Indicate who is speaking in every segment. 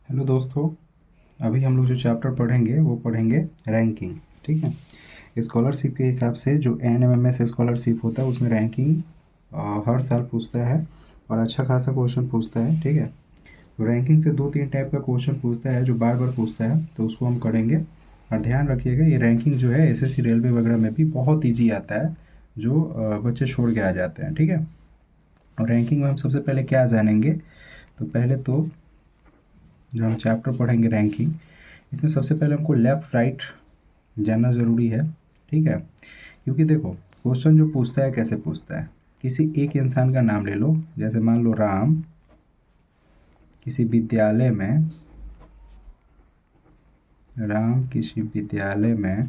Speaker 1: Hello दोस्तों। अभी हम लोग जो चैप्टर पढ़ेंगे वो पढ़ेंगे रैंकिंग। ठीक है। स्कॉलरशिप के हिसाब से जो NMMS स्कॉलरशिप होता है उसमें रैंकिंग हर साल पूछता है और अच्छा खासा क्वेश्चन पूछता है। ठीक है। तो रैंकिंग से दो तीन टाइप का क्वेश्चन पूछता है जो बार बार पूछता है, तो उसको हम करेंगे। और ध्यान रखिएगा, ये रैंकिंग जो है SSC रेलवे वगैरह में भी बहुत ईजी आता है, जो बच्चे छोड़ के आ जाते हैं। ठीक है। और रैंकिंग में हम सबसे पहले क्या जानेंगे, तो पहले तो जो हम चैप्टर पढ़ेंगे रैंकिंग, इसमें सबसे पहले हमको लेफ़्ट राइट जानना ज़रूरी है। ठीक है। क्योंकि देखो, क्वेश्चन जो पूछता है कैसे पूछता है, किसी एक इंसान का नाम ले लो, जैसे मान लो राम किसी विद्यालय में, राम किसी विद्यालय में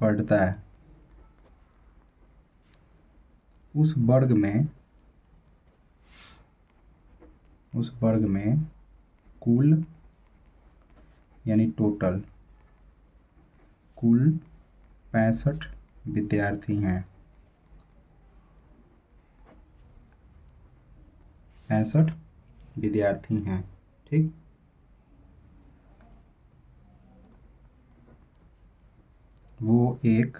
Speaker 1: पढ़ता है। उस वर्ग में कुल, यानी टोटल कुल 65 विद्यार्थी हैं। 65 विद्यार्थी हैं। ठीक। वो एक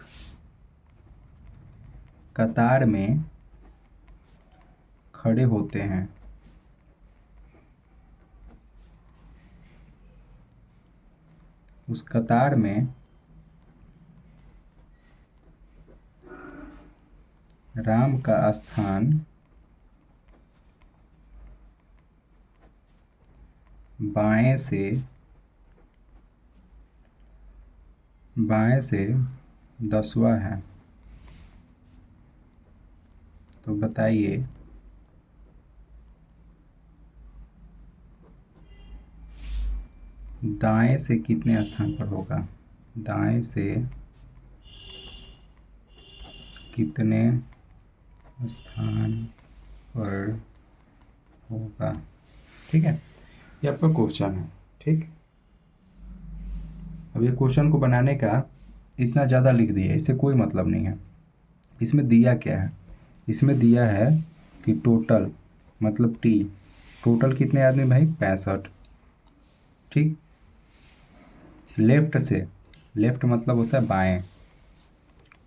Speaker 1: कतार में खड़े होते हैं। उस कतार में राम का स्थान बाएं से 10वां है। तो बताइए दाएं से कितने स्थान पर होगा, दाएं से कितने स्थान पर होगा। ठीक है। ये आपका क्वेश्चन है। ठीक। अब ये क्वेश्चन को बनाने का इतना ज़्यादा लिख दिया, इससे कोई मतलब नहीं है। इसमें दिया क्या है, इसमें दिया है कि टोटल, मतलब टोटल कितने आदमी भाई, 65। ठीक। लेफ्ट से, लेफ्ट मतलब होता है बाएं,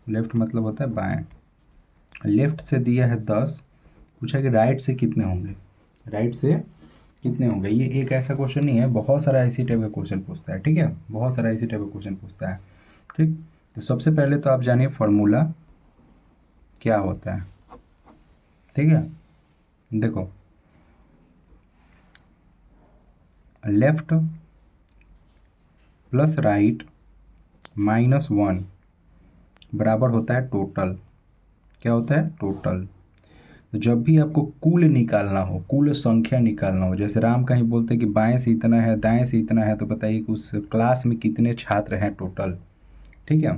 Speaker 1: लेफ्ट मतलब होता है बाएं। लेफ्ट से दिया है 10, पूछा कि राइट से कितने होंगे, राइट से कितने होंगे। ये एक ऐसा क्वेश्चन नहीं है, बहुत सारा इसी टाइप का क्वेश्चन पूछता है। ठीक है। बहुत सारा इसी टाइप का क्वेश्चन पूछता है। ठीक। तो सबसे पहले तो आप जानिए फॉर्मूला क्या होता है। ठीक है। देखो, लेफ्ट प्लस राइट -1 बराबर होता है टोटल। क्या होता है, टोटल। तो जब भी आपको कुल निकालना हो, कुल संख्या निकालना हो, जैसे राम कहीं बोलते हैं कि बाएं से इतना है, दाएं से इतना है, तो बताइए कि उस क्लास में कितने छात्र हैं टोटल। ठीक है।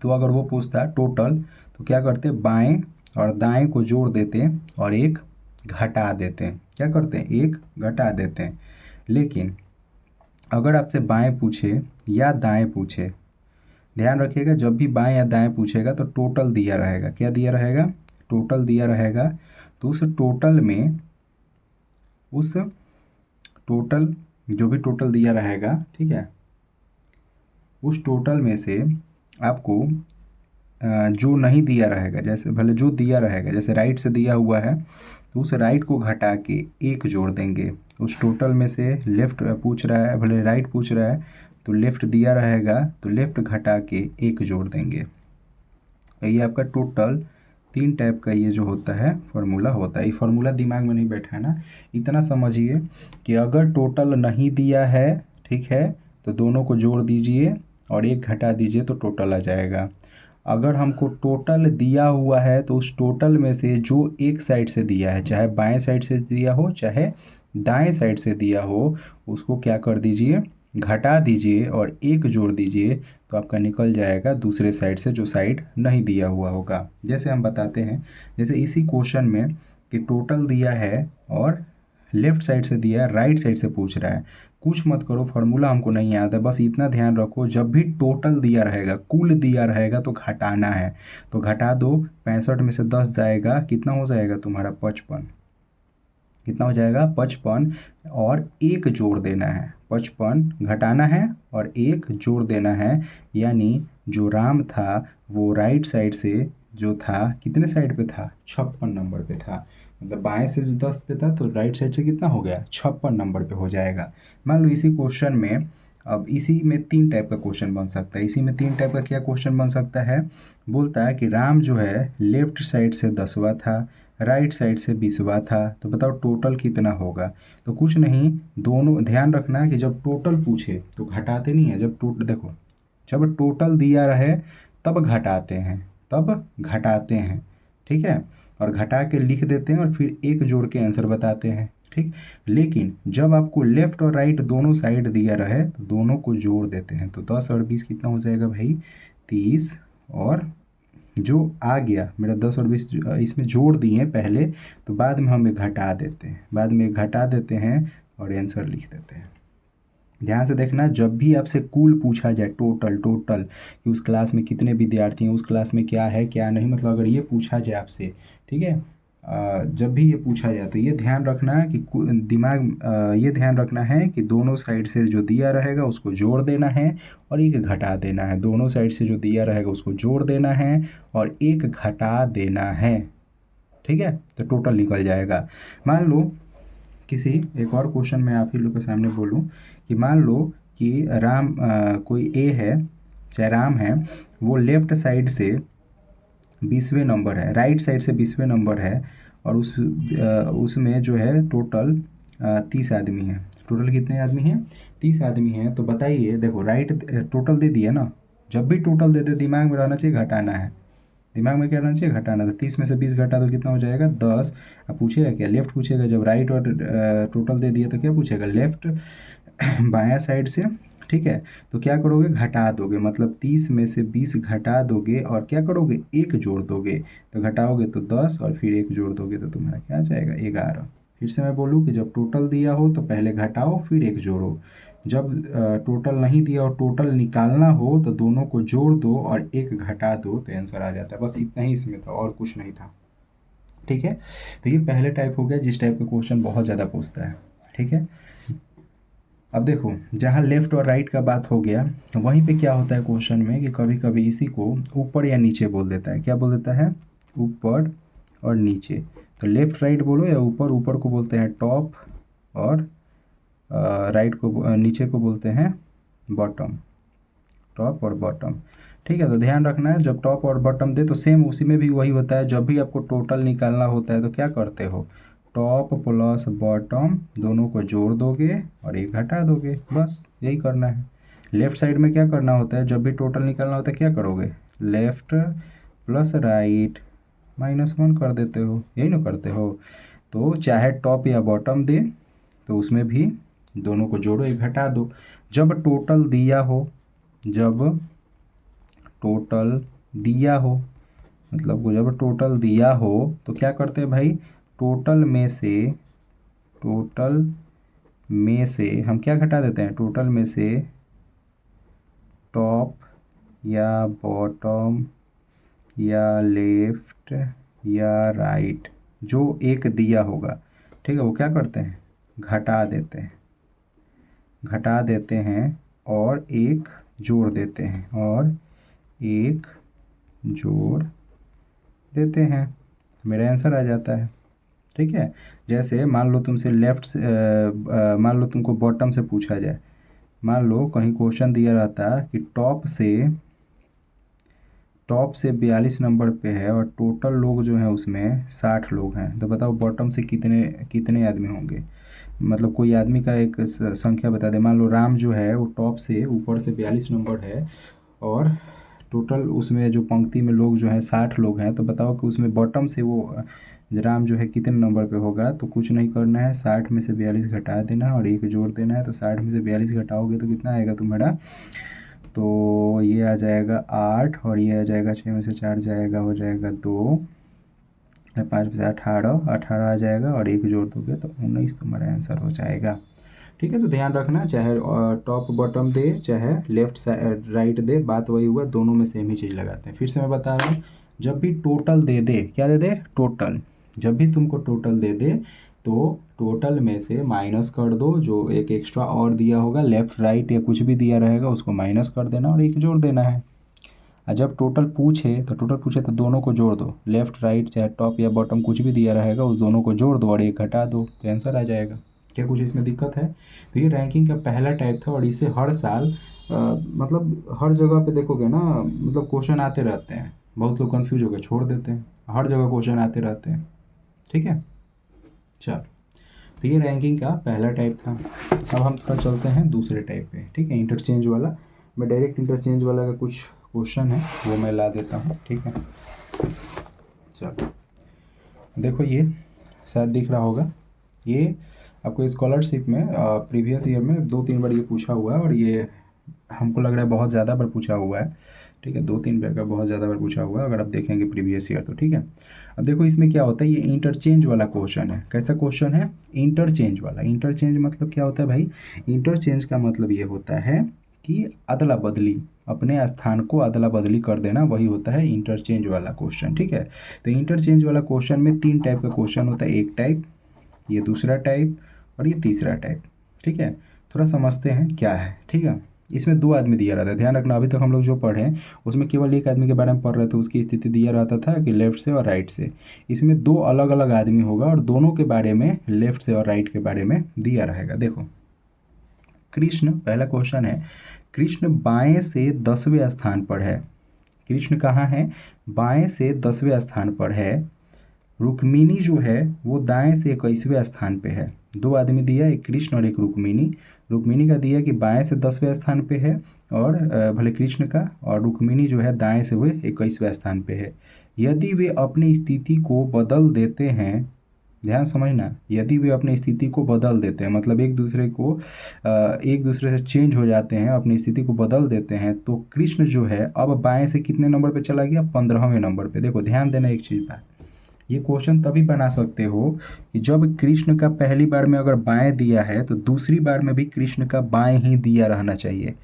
Speaker 1: तो अगर वो पूछता है टोटल, तो क्या करते, बाएं और दाएं को जोड़ देते और एक घटा देते हैं। क्या करते हैं, एक घटा देते हैं। लेकिन अगर आपसे बाएं पूछे या दाएं पूछे, ध्यान रखिएगा, जब भी बाएं या दाएं पूछेगा तो टोटल दिया रहेगा। क्या दिया रहेगा, टोटल दिया रहेगा। तो उस टोटल जो भी टोटल दिया रहेगा, ठीक है, उस टोटल में से आपको जो नहीं दिया रहेगा, जैसे भले जो दिया रहेगा, जैसे राइट से दिया हुआ है तो उस राइट को घटा के एक जोड़ देंगे। उस टोटल में से लेफ़्ट पूछ रहा है, भले राइट पूछ रहा है, तो लेफ़्ट दिया रहेगा तो लेफ़्ट घटा के एक जोड़ देंगे। ये आपका टोटल 3 टाइप का ये जो होता है फार्मूला होता है। ये फार्मूला दिमाग में नहीं बैठाना, इतना समझिए कि अगर टोटल नहीं दिया है, ठीक है, तो दोनों को जोड़ दीजिए और एक घटा दीजिए तो टोटल आ जाएगा। अगर हमको टोटल दिया हुआ है तो उस टोटल में से जो एक साइड से दिया है, चाहे बाएं साइड से दिया हो चाहे दाएं साइड से दिया हो, उसको क्या कर दीजिए, घटा दीजिए और एक जोड़ दीजिए, तो आपका निकल जाएगा दूसरे साइड से जो साइड नहीं दिया हुआ होगा। जैसे हम बताते हैं, जैसे इसी क्वेश्चन में कि टोटल दिया है और लेफ्ट साइड से दिया है, राइट साइड से पूछ रहा है। कुछ मत करो, फार्मूला हमको नहीं याद है, बस इतना ध्यान रखो, जब भी टोटल दिया रहेगा, कुल दिया रहेगा तो घटाना है। तो घटा दो, 65 में से 10 जाएगा, कितना हो जाएगा तुम्हारा, 55। कितना हो जाएगा, 55। और 1 जोड़ देना है। 55 घटाना है और 1 जोड़ देना है, यानी जो राम था वो राइट साइड से जो था कितने साइड पे था, 56 नंबर पे था। मतलब बाएं से जो 10 पे था तो राइट साइड से कितना हो गया, 56 नंबर पे हो जाएगा। मान लो इसी क्वेश्चन में, अब इसी में 3 टाइप का क्वेश्चन बन सकता है। इसी में 3 टाइप का क्या क्वेश्चन बन सकता है, बोलता है कि राम जो है लेफ्ट साइड से 10वां था, राइट साइड से 20वां था, तो बताओ टोटल कितना होगा। तो कुछ नहीं, दोनों ध्यान रखना है कि जब टोटल पूछे तो घटाते नहीं है। जब टोटल देखो, जब टोटल दिया रहे तब घटाते हैं, तब घटाते हैं, ठीक है, और घटा के लिख देते हैं और फिर 1 जोड़ के आंसर बताते हैं, ठीक। लेकिन जब आपको लेफ्ट और राइट दोनों साइड दिया रहे तो दोनों को जोड़ देते हैं। तो 10 और 20 कितना हो जाएगा भाई, 30, और जो आ गया मेरा 10 और 20 इसमें जोड़ दिए पहले, तो बाद में हम घटा देते हैं, बाद में घटा देते हैं और आंसर लिख देते हैं। ध्यान से देखना, जब भी आपसे कुल पूछा जाए, टोटल टोटल कि उस क्लास में कितने विद्यार्थी हैं, उस क्लास में क्या है क्या नहीं, मतलब अगर ये पूछा जाए आपसे, ठीक है, जब भी ये पूछा जाए तो ये ध्यान रखना कि ये ध्यान रखना है कि दोनों साइड से जो दिया रहेगा उसको जोड़ देना है और 1 घटा देना है। दोनों साइड से जो दिया रहेगा उसको जोड़ देना है और 1 घटा देना है, ठीक है, तो टोटल निकल जाएगा। मान लो किसी एक और क्वेश्चन मैं आप ही लोग के सामने बोलूं कि मान लो कि कोई ए है, चाहे राम है, वो लेफ्ट साइड से 20वें नंबर है, राइट साइड से 20वें नंबर है, और उसमें जो है टोटल 30 आदमी हैं। टोटल कितने आदमी हैं, 30 आदमी हैं। तो बताइए, देखो राइट टोटल दे दिया ना, जब भी टोटल दे दे दिमाग में रहना चाहिए घटाना है, दिमाग में क्या रहना चाहिए, घटाना। तो 30 में से 20 घटा तो कितना हो जाएगा, 10। अब पूछेगा क्या, लेफ्ट पूछेगा। जब राइट और टोटल दे दिया तो क्या पूछेगा, लेफ्ट बायां साइड से, ठीक है। तो क्या करोगे, घटा दोगे, मतलब 30 में से 20 घटा दोगे और क्या करोगे, 1 जोड़ दोगे। तो घटाओगे तो 10 और फिर 1 जोड़ दोगे तो तुम्हारा क्या आ जाएगा, 11। फिर से मैं बोलूँ कि जब टोटल दिया हो तो पहले घटाओ फिर 1 जोड़ो। जब टोटल नहीं दिया और टोटल निकालना हो तो दोनों को जोड़ दो और 1 घटा दो तो आंसर आ जाता है। बस इतना ही इसमें था और कुछ नहीं था, ठीक है। तो ये पहले टाइप हो गया जिस टाइप का क्वेश्चन बहुत ज़्यादा पूछता है, ठीक है। अब देखो, जहाँ लेफ्ट और राइट का बात हो गया, वहीं पे क्या होता है क्वेश्चन में कि कभी कभी इसी को ऊपर या नीचे बोल देता है। क्या बोल देता है, ऊपर और नीचे। तो लेफ्ट राइट बोलो या ऊपर, ऊपर को बोलते हैं टॉप और राइट को नीचे को बोलते हैं बॉटम, टॉप और बॉटम, ठीक है। तो ध्यान रखना है, जब टॉप और बॉटम दे तो सेम उसी में भी वही होता है। जब भी आपको टोटल निकालना होता है तो क्या करते हो, टॉप प्लस बॉटम दोनों को जोड़ दोगे और 1 घटा दोगे, बस यही करना है। लेफ्ट साइड में क्या करना होता है, जब भी टोटल निकालना होता है क्या करोगे, लेफ्ट प्लस राइट -1 कर देते हो, यही ना करते हो। तो चाहे टॉप या बॉटम दे तो उसमें भी दोनों को जोड़ो, 1 घटा दो। जब टोटल दिया हो, जब टोटल दिया हो, मतलब जब टोटल दिया हो तो क्या करते हैं भाई, टोटल में से हम क्या घटा देते हैं, टोटल में से टॉप या बॉटम या लेफ्ट या राइट जो 1 दिया होगा, ठीक है, वो क्या करते हैं, घटा देते हैं, घटा देते हैं और 1 जोड़ देते हैं, और 1 जोड़ देते हैं, मेरा आंसर आ जाता है, ठीक है। जैसे मान लो तुमसे मान लो तुमको बॉटम से पूछा जाए, मान लो कहीं क्वेश्चन दिया रहता कि टॉप से 42 नंबर पे है और टोटल लोग जो हैं उसमें 60 लोग हैं, तो बताओ बॉटम से कितने कितने आदमी होंगे। मतलब कोई आदमी का एक संख्या बता दे। मान लो राम जो है वो टॉप से ऊपर से 42 नंबर है और टोटल उसमें जो पंक्ति में लोग जो हैं 60 लोग हैं, तो बताओ कि उसमें बॉटम से वो राम जो है कितने नंबर पे होगा। तो कुछ नहीं करना है, 60 में से 42 घटा देना और 1 जोड़ देना है। तो 60 में से 42 घटाओगे तो कितना आएगा तुम्हारा, तो ये आ जाएगा 8 और ये आ जाएगा 6 में से 4 जाएगा, हो जाएगा 2, 5 में से 18, 18 आ जाएगा और 1 जोड़ दोगे तो 19 तुम्हारा आंसर हो जाएगा, ठीक है। तो ध्यान रखना, चाहे टॉप बॉटम दे चाहे लेफ्ट साइड राइट दे, बात वही हुआ, दोनों में सेम ही चीज़ लगाते हैं। फिर से मैं बता रहा हूँ, जब भी टोटल दे दे, क्या दे दे, टोटल, जब भी तुमको टोटल दे दे तो टोटल में से माइनस कर दो, जो एक एक्स्ट्रा और दिया होगा लेफ़्ट राइट या कुछ भी दिया रहेगा उसको माइनस कर देना और एक जोड़ देना है। और जब टोटल पूछे तो दोनों को जोड़ दो, लेफ़्ट राइट चाहे टॉप या बॉटम कुछ भी दिया रहेगा उस दोनों को जोड़ दो और एक घटा दो तो आंसर आ जाएगा। क्या कुछ इसमें दिक्कत है? तो ये रैंकिंग का पहला टाइप था और इससे हर साल मतलब हर जगह पे देखोगे ना, मतलब क्वेश्चन आते रहते हैं। बहुत लोग कन्फ्यूज होकर छोड़ देते हैं, हर जगह क्वेश्चन आते रहते हैं। ठीक है, चलो, तो ये रैंकिंग का पहला टाइप था। अब हम थोड़ा चलते हैं दूसरे टाइप पे। ठीक है, इंटरचेंज वाला। मैं डायरेक्ट इंटरचेंज वाला का कुछ क्वेश्चन है वो मैं ला देता हूँ। ठीक है, चलो देखो, ये शायद दिख रहा होगा। ये आपको स्कॉलरशिप में प्रीवियस ईयर में 2-3 बार ये पूछा हुआ है और ये हमको लग रहा है बहुत ज़्यादा बार पूछा हुआ है। ठीक है, 2-3 बार का बहुत ज़्यादा बार पूछा हुआ है अगर आप देखेंगे प्रीवियस ईयर तो। ठीक है, अब देखो इसमें क्या होता है, ये इंटरचेंज वाला क्वेश्चन है। कैसा क्वेश्चन है? इंटरचेंज वाला। इंटरचेंज मतलब क्या होता है भाई? इंटरचेंज का मतलब ये होता है कि अदला बदली, अपने स्थान को अदला बदली कर देना, वही होता है इंटरचेंज वाला क्वेश्चन। ठीक है, तो इंटरचेंज वाला क्वेश्चन में 3 टाइप का क्वेश्चन होता है। एक टाइप, ये दूसरा टाइप और ये तीसरा टाइप। ठीक है, थोड़ा समझते हैं क्या है। ठीक है, इसमें 2 आदमी दिया रहता है, ध्यान रखना। अभी तक हम लोग जो पढ़े हैं उसमें केवल एक आदमी के बारे में पढ़ रहे थे, उसकी स्थिति दिया रहता था कि लेफ्ट से और राइट से। इसमें 2 अलग अलग आदमी होगा और दोनों के बारे में, लेफ्ट से और राइट के बारे में दिया रहेगा। देखो, कृष्ण, पहला क्वेश्चन है, कृष्ण बाएं से 10वें स्थान पर है। कृष्ण कहाँ है? बाएं से 10वें स्थान पर है। रुक्मिणी जो है वो दाएं से 21वें स्थान पे है। 2 आदमी दिया, एक कृष्ण और एक रुक्मिणी। रुक्मिणी का दिया कि बाएं से 10वें स्थान पे है और भले कृष्ण का, और रुक्मिणी जो है दाएं से वे 21वें स्थान पे है। यदि वे अपनी स्थिति को बदल देते हैं, ध्यान समझना, यदि वे अपनी स्थिति को बदल देते हैं मतलब एक दूसरे से चेंज हो जाते हैं, अपनी स्थिति को बदल देते हैं, तो कृष्ण जो है अब बाएं से कितने नंबर पे चला गया? 15वें नंबर पे। देखो ध्यान देना एक चीज़ बात, ये क्वेश्चन तभी बना सकते हो कि जब कृष्ण का पहली बार में अगर बाएं दिया है तो दूसरी बार में भी कृष्ण का बाएं ही दिया रहना चाहिए।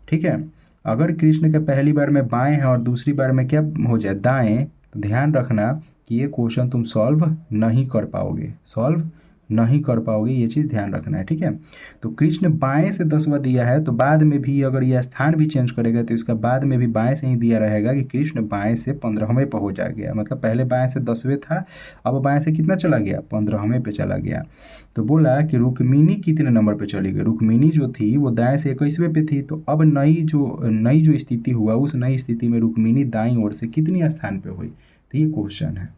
Speaker 1: ठीक है, अगर कृष्ण के पहली बार में बाएं है और दूसरी बार में क्या हो जाए? दाएं, तो ध्यान रखना कि ये क्वेश्चन तुम सॉल्व नहीं कर पाओगे, सॉल्व नहीं कर पाओगे, ये चीज़ ध्यान रखना है। ठीक है, तो कृष्ण बाएं से 10वां दिया है तो बाद में भी अगर यह स्थान भी चेंज करेगा तो इसका बाद में भी बाएं से ही दिया रहेगा कि कृष्ण बाएं से 15वें पर हो जा गया। मतलब पहले बाएं से 10वें था, अब बाएं से कितना चला गया? 15वें पे चला गया। तो बोला कि रुक्मिणी कितने नंबर पे चली गई? रुक्मिणी जो थी वो दाएं से 21वें पे थी, तो अब नई जो स्थिति हुआ, उस नई स्थिति में रुक्मिणी दाईं ओर से कितनी स्थान पे हुई? तो ये क्वेश्चन है।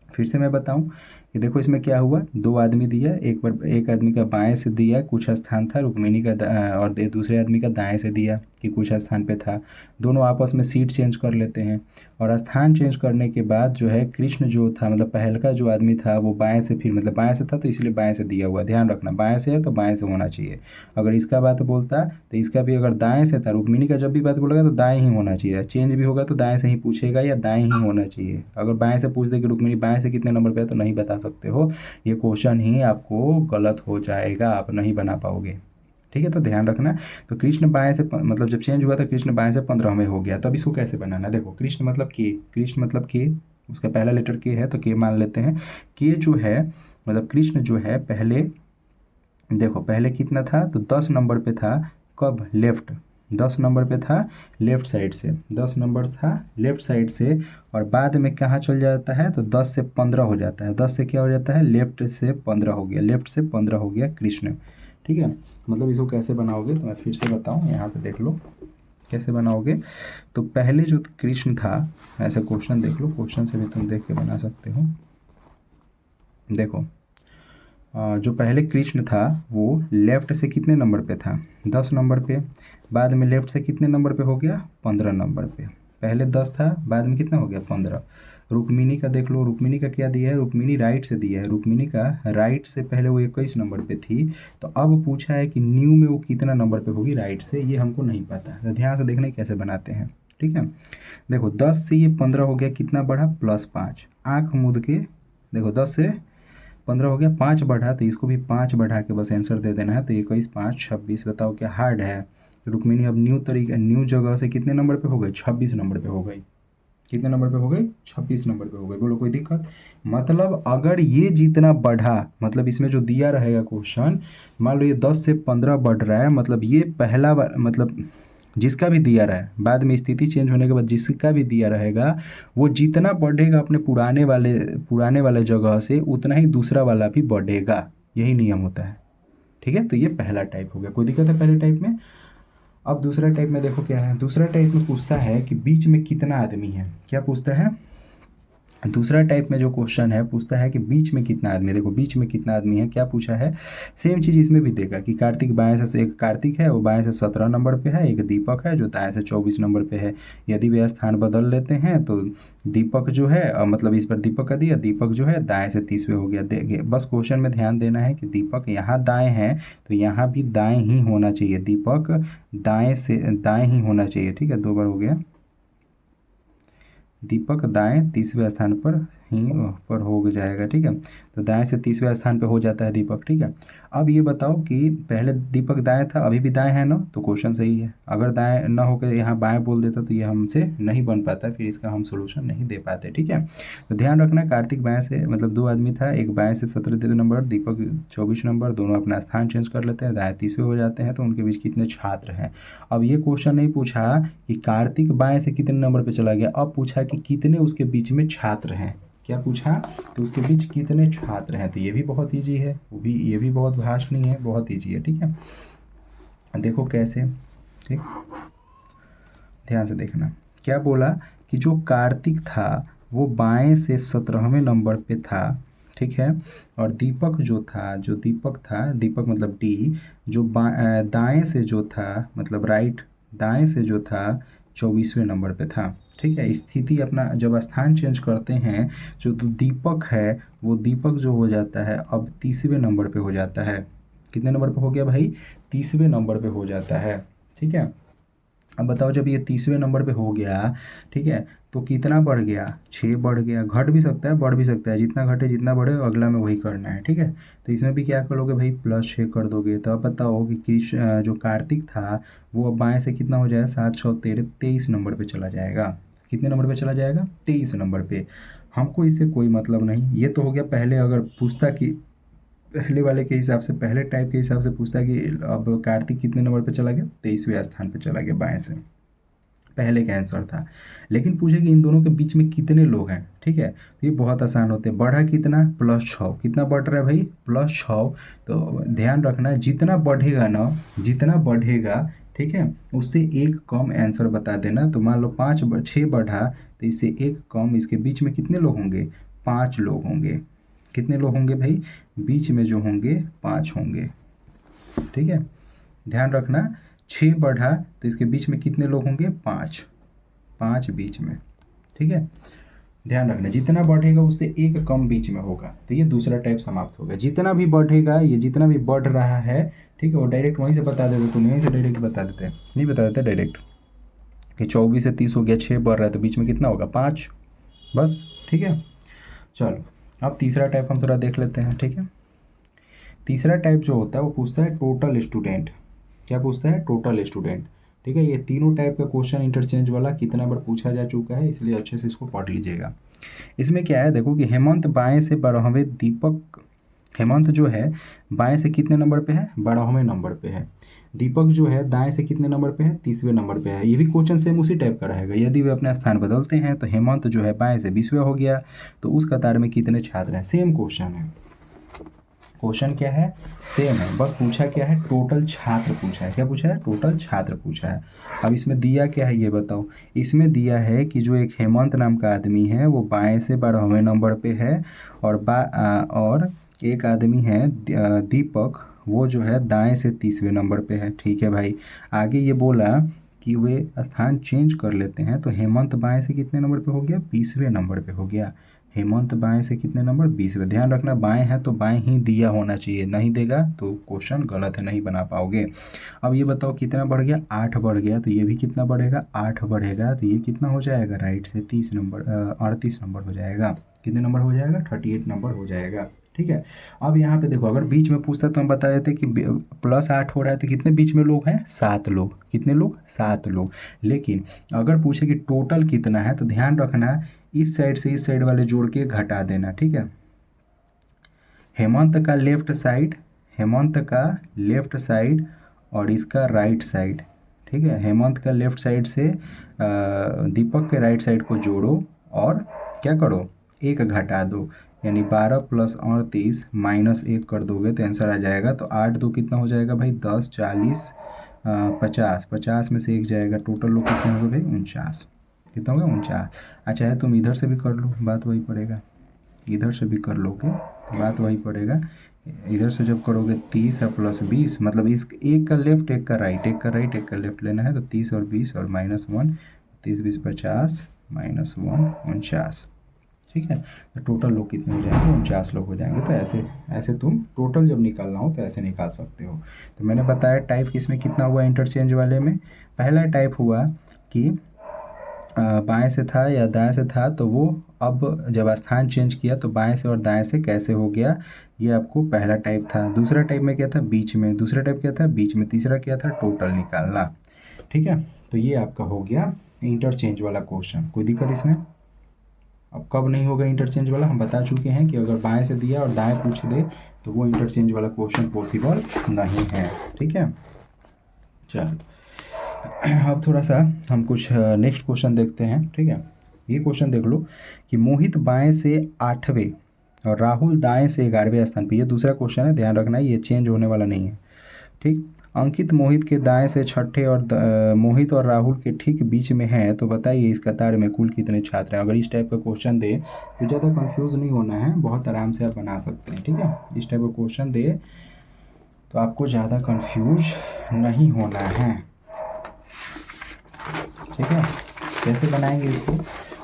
Speaker 1: फिर से मैं बताऊं कि देखो इसमें क्या हुआ, 2 आदमी दिया, एक आदमी का बाएं से दिया कुछ स्थान था रुक्मिणी का, और दूसरे आदमी का दाएं से दिया कि कुछ स्थान पे था। दोनों आपस में सीट चेंज कर लेते हैं और स्थान चेंज करने के बाद जो है कृष्ण जो था, मतलब पहल का जो आदमी था वो बाएं से, फिर मतलब बाएं से था तो इसलिए बाएं से दिया हुआ, ध्यान रखना, बाएं से है तो बाएं से होना चाहिए। अगर इसका बात बोलता तो इसका भी अगर दाएं से था, रुक्मिणी का जब भी बात बोलेगा तो दाएं ही होना चाहिए। चेंज भी होगा तो दाएं से ही पूछेगा या दाएं ही होना चाहिए। अगर बाएं से पूछ दे कि रुक्मिणी बाएं से कितने नंबर पे है तो नहीं बता सकते हो, ये क्वेश्चन ही आपको गलत हो जाएगा, आप नहीं बना पाओगे। ठीक है, तो ध्यान रखना। तो कृष्ण बाएं से मतलब जब चेंज हुआ था कृष्ण बाएं से 15वें हो गया, तब इसको कैसे बनाना? देखो, कृष्ण मतलब के, कृष्ण मतलब के, उसका पहला लेटर के है तो के मान लेते हैं। के जो है मतलब कृष्ण जो है पहले, देखो पहले कितना था तो 10 नंबर पे था। कब? लेफ्ट, 10 नंबर पे था लेफ्ट साइड से, 10 नंबर था लेफ्ट साइड से, और बाद में कहाँ चल जाता है तो 10 से 15 हो जाता है। 10 से क्या हो जाता है? लेफ्ट से 15 हो गया, लेफ्ट से 15 हो गया कृष्ण। ठीक है, मतलब इसको कैसे बनाओगे तो मैं फिर से बताऊँ, यहाँ पे देख लो कैसे बनाओगे। तो पहले जो कृष्ण था, ऐसा क्वेश्चन देख लो, क्वेश्चन से भी तुम देख के बना सकते हो। देखो, जो पहले कृष्ण था वो लेफ़्ट से कितने नंबर पे था? 10 नंबर पे। बाद में लेफ़्ट से कितने नंबर पे हो गया? 15 नंबर पे। पहले 10 था, बाद में कितना हो गया? 15। रुक्मिणी का देख लो, रुक्मिणी का क्या दिया है? रुक्मिणी राइट से दिया है। रुक्मिणी का राइट से पहले वो 21 नंबर पे थी, तो अब पूछा है कि न्यू में वो कितना नंबर पे होगी राइट से, ये हमको नहीं पता। तो ध्यान से देखना कैसे बनाते हैं। ठीक है, देखो 10 से ये 15 हो गया, कितना बढ़ा? +5। आँख मूंद के देखो, 10 से 15 हो गया, 5 बढ़ा तो इसको भी 5 बढ़ा के बस आंसर दे देना है। तो 21 5 26, बताओ क्या हार्ड है? रुक्मिणी अब न्यू जगह से कितने नंबर पे हो गई? 26 नंबर पे हो गई। कितने नंबर पे हो गई? 26 नंबर पे हो गई। बोलो कोई दिक्कत? मतलब अगर ये जितना बढ़ा, मतलब इसमें जो दिया रहेगा क्वेश्चन, मान लो ये 10 से 15 बढ़ रहा है, मतलब ये पहला मतलब जिसका भी दिया रहा है, बाद में स्थिति चेंज होने के बाद जिसका भी दिया रहेगा, वो जितना बढ़ेगा अपने पुराने वाले जगह से, उतना ही दूसरा वाला भी बढ़ेगा। यही नियम होता है। ठीक है, तो ये पहला टाइप हो गया। कोई दिक्कत है पहले टाइप में? अब दूसरा टाइप में देखो क्या है। दूसरा टाइप में पूछता है कि बीच में कितना आदमी है। क्या पूछता है? दूसरा टाइप में जो क्वेश्चन है, पूछता है कि बीच में कितना आदमी है। देखो बीच में कितना आदमी है, क्या पूछा है? सेम चीज़ इसमें भी देगा कि कार्तिक बाएं से, एक कार्तिक है वो बाएं से 17 नंबर पे है, एक दीपक है जो दाएं से 24 नंबर पे है। यदि वे स्थान बदल लेते हैं तो दीपक जो है मतलब इस पर दीपक का दिया, दीपक जो है दाएं से 30वें हो गया। बस क्वेश्चन में ध्यान देना है कि दीपक यहाँ दाएँ हैं तो यहाँ भी दाएँ ही होना चाहिए। दीपक दाएँ ही होना चाहिए। ठीक है, 2 बार हो गया। दीपक दाएं 30वें स्थान पर हो जाएगा। ठीक है, तो दाएं से 30वें स्थान पे हो जाता है दीपक। ठीक है, अब ये बताओ कि पहले दीपक दाएं था, अभी भी दाएं है ना, तो क्वेश्चन सही है। अगर दाएं ना होकर यहाँ बाएं बोल देता तो ये हमसे नहीं बन पाता, फिर इसका हम सोल्यूशन नहीं दे पाते। ठीक है, तो ध्यान रखना, कार्तिक बाएं से मतलब 2 आदमी था, एक बाएं से 17 नंबर, दीपक 24 नंबर, दोनों अपना स्थान चेंज कर लेते हैं, दाएं 30वें हो जाते हैं, तो उनके बीच कितने छात्र हैं। अब ये क्वेश्चन नहीं पूछा कि कार्तिक बाएं से कितने नंबर पे चला गया, अब पूछा कि कितने उसके बीच में छात्र हैं। क्या पूछा? तो उसके बीच कितने छात्र हैं। तो ये भी बहुत ईजी है, ये भी बहुत भाष नहीं है, बहुत ईजी है। ठीक है, देखो कैसे। ठीक, ध्यान से देखना। क्या बोला कि जो कार्तिक था वो बाएं से 17वें नंबर पे था। ठीक है, और दीपक दीपक मतलब डी, जो दाएं से जो था मतलब राइट, दाएं से जो था 24वें नंबर पे था। ठीक है, स्थिति अपना जब स्थान चेंज करते हैं, जो तो दीपक है वो दीपक जो हो जाता है अब 30वें नंबर पे हो जाता है। कितने नंबर पे हो गया भाई? 30वें नंबर पे हो जाता है। ठीक है, अब बताओ जब ये 30वें नंबर पे हो गया, ठीक है, तो कितना बढ़ गया? 6 बढ़ गया। घट भी सकता है, बढ़ भी सकता है, जितना घटे जितना बढ़े अगला में वही करना है। ठीक है, तो इसमें भी क्या करोगे भाई? +6 कर दोगे। तो अब बताओ कि जो कार्तिक था वो अब बाएं से कितना हो जाएगा? 7 6 13, 23 नंबर पे चला जाएगा। कितने नंबर पे चला जाएगा? 23 नंबर पे। हमको इससे कोई मतलब नहीं। ये तो हो गया पहले, अगर पूछता कि पहले वाले के हिसाब से, पहले टाइप के हिसाब से पूछता कि अब कार्तिक कितने नंबर पे चला गया? 23वें स्थान पे चला गया बाएं से, पहले का आंसर था। लेकिन पूछे कि इन दोनों के बीच में कितने लोग हैं। ठीक है, तो ये बहुत आसान होते हैं। बढ़ा कितना? +6। कितना बढ़ रहा है भाई? +6। तो ध्यान रखना, जितना बढ़ेगा ना, जितना बढ़ेगा, ठीक है, उससे एक कम आंसर बता देना। तो मान लो 6 बढ़ा, तो इससे एक कम, इसके बीच में कितने लोग होंगे? 5 लोग होंगे। कितने लोग होंगे भाई? बीच में जो होंगे 5 होंगे। ठीक है, ध्यान रखना, 6 बढ़ा तो इसके बीच में कितने लोग होंगे? 5, 5 बीच में। ठीक है, ध्यान रखना, जितना बढ़ेगा उससे एक कम बीच में होगा। तो ये दूसरा टाइप समाप्त हो गया। जितना भी बढ़ेगा, ये जितना भी बढ़ रहा है, ठीक है, वो डायरेक्ट वहीं से बता देते, तुम यहीं से डायरेक्ट बता देते, नहीं बता देते डायरेक्ट कि 24 से 30 हो गया, 6 बढ़ रहा है तो बीच में कितना होगा? 5, बस। ठीक है, चलो अब तीसरा टाइप हम थोड़ा देख लेते हैं। ठीक है, तीसरा टाइप जो होता है वो पूछता है टोटल स्टूडेंट। क्या पूछता है? Total student. ठीक है, ये तीनों टाइप का क्वेश्चन इंटरचेंज वाला कितना बार पूछा जा चुका है, इसलिए अच्छे से इसको पढ़ लीजिएगा। इसमें क्या है देखो कि हेमंत बाएं से 12वें, दीपक, हेमंत जो है बाएं से कितने नंबर पे है? 12वें नंबर पे है। दीपक जो है दाएं से कितने नंबर पे है? 30वें नंबर पे है। ये भी क्वेश्चन सेम उसी टाइप का रहेगा। यदि वे अपना स्थान बदलते हैं तो हेमंत जो है बाएं से 20वें हो गया, तो उस कतार में कितने छात्र हैं? सेम क्वेश्चन है। क्वेश्चन क्या है? सेम है, बस पूछा क्या है? टोटल छात्र पूछा है। क्या पूछा है? टोटल छात्र पूछा है। अब इसमें दिया क्या है ये बताओ। इसमें दिया है कि जो एक हेमंत नाम का आदमी है वो बाएं से 12वें नंबर पे है, और एक आदमी है दीपक, वो जो है दाएं से 30वें नंबर पे है। ठीक है भाई, आगे ये बोला कि वे स्थान चेंज कर लेते हैं, तो हेमंत बाएं से कितने नंबर पे हो गया? 20वें नंबर पे हो गया। हेमंत बाएं से कितने नंबर? 20वें। ध्यान रखना, बाएं है तो बाएं ही दिया होना चाहिए, नहीं देगा तो क्वेश्चन गलत है, नहीं बना पाओगे। अब ये बताओ कितना बढ़ गया? 8 बढ़ गया, तो ये भी कितना बढ़ेगा? 8 बढ़ेगा, तो ये कितना हो जाएगा? राइट से 38 नंबर हो जाएगा। कितने नंबर हो जाएगा? 38 नंबर हो जाएगा। ठीक है। अब यहाँ पे देखो, अगर बीच में पूछता तो हम बता देते कि +8 हो रहा है तो कितने बीच में लोग हैं, 7 लोग। कितने लोग, 7 लोग। लेकिन अगर पूछे कि टोटल कितना है तो ध्यान रखना इस साइड से इस साइड वाले जोड़ के घटा देना, ठीक है। हेमंत का लेफ्ट साइड, हेमंत का लेफ्ट साइड और इसका राइट साइड, ठीक है। हेमंत का लेफ्ट साइड से दीपक के राइट साइड को जोड़ो और क्या करो, एक घटा दो, यानी 12 + 38 -1 कर दोगे तो आंसर आ जाएगा। तो 8 2 कितना हो जाएगा भाई, 10, 40, 50, 50 में से एक जाएगा, टोटल लोग कितने हो गए भाई, 49। कितना हो गया, 49। अच्छा है, तुम इधर से भी कर लो, बात वही पड़ेगा। इधर से भी कर लोगे तो बात वही पड़ेगा। इधर से जब करोगे 30 और +20, मतलब इस एक का लेफ्ट एक का राइट, एक का राइट एक का लेफ्ट लेना है, तो 30 और 20 और -1, 30 20 50 -1 49, ठीक है। तो टोटल लोग कितने हो जाएंगे, 49 लोग हो जाएंगे। तो ऐसे ऐसे तुम टोटल जब निकालना हो तो ऐसे निकाल सकते हो। तो मैंने बताया टाइप किसमें कितना हुआ इंटरचेंज वाले में। पहला टाइप हुआ कि बाएं से था या दाएं से था, तो वो अब जब स्थान चेंज किया तो बाएं से और दाएं से कैसे हो गया, ये आपको पहला टाइप था। दूसरा टाइप में क्या था, बीच में। दूसरा टाइप क्या था, बीच में। तीसरा क्या था, टोटल निकालना, ठीक है। तो ये आपका हो गया इंटरचेंज वाला क्वेश्चन। कोई दिक्कत इसमें? अब कब नहीं होगा इंटरचेंज वाला, हम बता चुके हैं कि अगर बाएं से दिया और दाएं पूछ दे तो वो इंटरचेंज वाला क्वेश्चन पॉसिबल नहीं है, ठीक है। चलो, अब थोड़ा सा हम कुछ नेक्स्ट क्वेश्चन देखते हैं, ठीक है। ये क्वेश्चन देख लो कि मोहित बाएं से 8वें और राहुल दाएं से 11वें स्थान पे। ये दूसरा क्वेश्चन है, ध्यान रखना ये चेंज होने वाला नहीं है, ठीक। अंकित मोहित के दाएं से 6ठे और मोहित और राहुल के ठीक बीच में है, तो बताइए इस कतार में कुल कितने छात्र हैं। अगर इस टाइप का क्वेश्चन दे तो ज़्यादा कंफ्यूज नहीं होना है, बहुत आराम से आप बना सकते हैं, ठीक है। इस टाइप का क्वेश्चन दे तो आपको ज़्यादा कंफ्यूज नहीं होना है, ठीक है। कैसे बनाएंगे इसको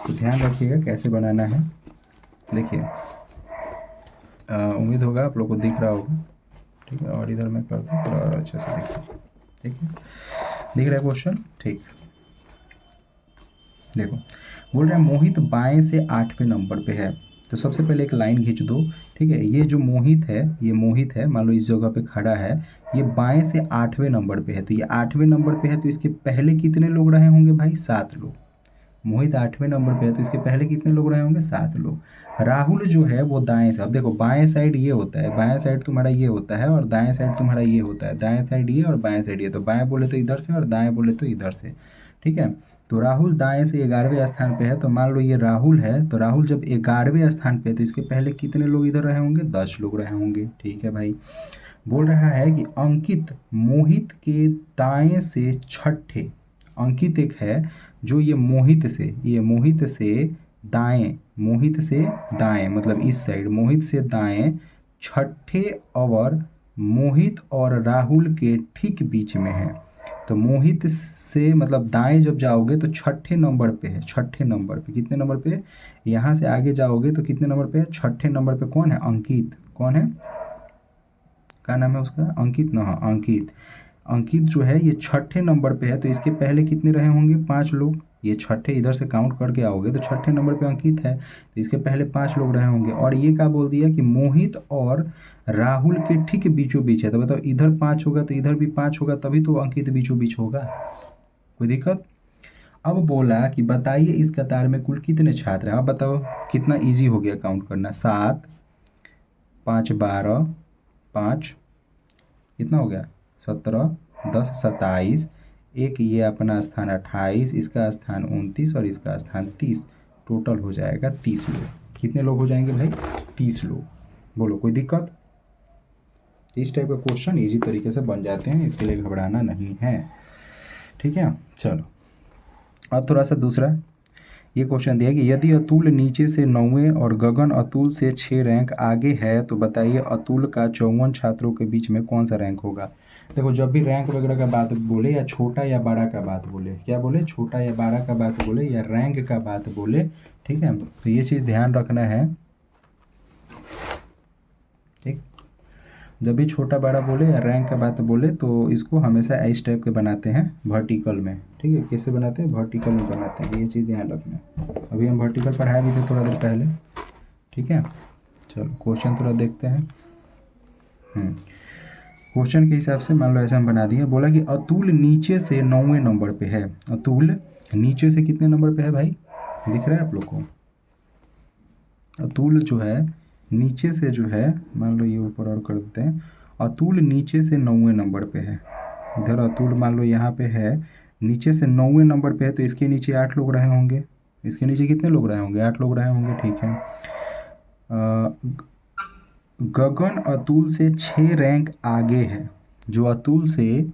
Speaker 1: तो ध्यान रखिएगा कैसे बनाना है। देखिए, उम्मीद होगा आप लोग को दिख रहा होगा, ठीक है। और इधर मैं करता हूँ थोड़ा और अच्छे से देखिए, ठीक है। दिख रहा है क्वेश्चन, ठीक। देखो, बोल रहे हैं मोहित बाएं से 8वें नंबर पे है, तो सबसे पहले एक लाइन खींच दो, ठीक है। ये जो मोहित है, ये मोहित है, मान लो इस जगह पे खड़ा है, ये बाएं से 8वें नंबर पे है, तो ये 8वें नंबर पे है, तो इसके पहले कितने लोग रहे होंगे भाई, 7 लोग। मोहित 8वें नंबर पे है तो इसके पहले कितने लोग रहे होंगे, 7 लोग। राहुल जो है वो दाएं से, अब देखो बाएं साइड ये होता है, बाएं साइड तुम्हारा ये होता है और दाएं साइड तुम्हारा ये होता है, दाएं साइड ये और बाएं साइड ये, तो बाएं बोले तो इधर से और दाएं बोले तो इधर से, ठीक है। तो राहुल दाएं से 11वें स्थान पे है, तो मान लो ये राहुल है, तो राहुल जब 11वें स्थान पे है तो इसके पहले कितने लोग इधर रहे होंगे, 10 लोग रहे होंगे, ठीक है भाई। बोल रहा है कि अंकित मोहित के दाएं से 6ठे, अंकित एक है जो ये मोहित से, ये मोहित से दाएं, मोहित से दाएं मतलब इस साइड, मोहित से दाएं 6ठे और मोहित और राहुल के ठीक बीच में है। तो मोहित से मतलब दाएं जब जाओगे तो 6ठे नंबर पे है, 6ठे नंबर पे। कितने नंबर पे, यहाँ से आगे जाओगे तो कितने नंबर पे है, 6ठे नंबर पे। कौन है, अंकित। कौन है, क्या नाम है उसका, अंकित ना, हाँ अंकित। अंकित जो है ये 6ठे नंबर पे है, तो इसके पहले कितने रहे होंगे, 5 लोग। ये 6ठे इधर से काउंट करके आओगे तो 6ठे नंबर पे अंकित है, तो इसके पहले 5 लोग रहे होंगे। और ये क्या बोल दिया कि मोहित और राहुल के ठीक बीचों बीच है, तो बताओ इधर 5 होगा तो इधर भी 5 होगा, तभी तो अंकित बीचों बीच होगा। कोई दिक्कत? अब बोला कि बताइए इस कतार में कुल कितने छात्र हैं। अब बताओ कितना ईजी हो गया काउंट करना, 7 5 12 5, कितना हो गया, 17 10 27, एक ये अपना स्थान 28, इसका स्थान 29 और इसका स्थान 30, टोटल हो जाएगा 30 लोग। कितने लोग हो जाएंगे भाई, 30 लोग। बोलो कोई दिक्कत? इस टाइप का क्वेश्चन इजी तरीके से बन जाते हैं, इसके लिए घबराना नहीं है, ठीक है। चलो, अब थोड़ा सा दूसरा ये क्वेश्चन दिया कि यदि अतुल नीचे से 9वें और गगन अतुल से 6 रैंक आगे है, तो बताइए अतुल का 54 छात्रों के बीच में कौन सा रैंक होगा। देखो, जब भी रैंक वगैरह का बात बोले या छोटा या बड़ा का बात बोले, क्या बोले, छोटा या बड़ा का बात बोले या रैंक का बात बोले, ठीक है। तो ये चीज़ ध्यान रखना है, ठीक। जब भी छोटा बड़ा बोले या रैंक का बात बोले तो इसको हमेशा इस टाइप के बनाते हैं वर्टिकल में, ठीक है। कैसे बनाते हैं, वर्टिकल में बनाते हैं, ये चीज़ ध्यान रखना है। अभी हम वर्टिकल पढ़ाए भी थे थोड़ा देर पहले, ठीक है। चलो क्वेश्चन थोड़ा देखते हैं। क्वेश्चन के हिसाब से मान लो ऐसा हम बना दिए, बोला कि अतुल नीचे से 9वें नंबर पे है। अतुल नीचे से कितने नंबर पे है भाई, दिख रहा है आप लोग को? अतुल जो है नीचे से जो है, मान लो ये ऊपर और कर देते हैं, अतुल नीचे से 9वें नंबर पे है। इधर अतुल मान लो यहाँ पे है, नीचे से 9वें नंबर पे है, तो इसके नीचे 8 लोग रहे होंगे। इसके नीचे कितने लोग रहे होंगे? 8 लोग रहे होंगे, ठीक है। गगन अतुल से 6 रैंक आगे है। जो अतुल से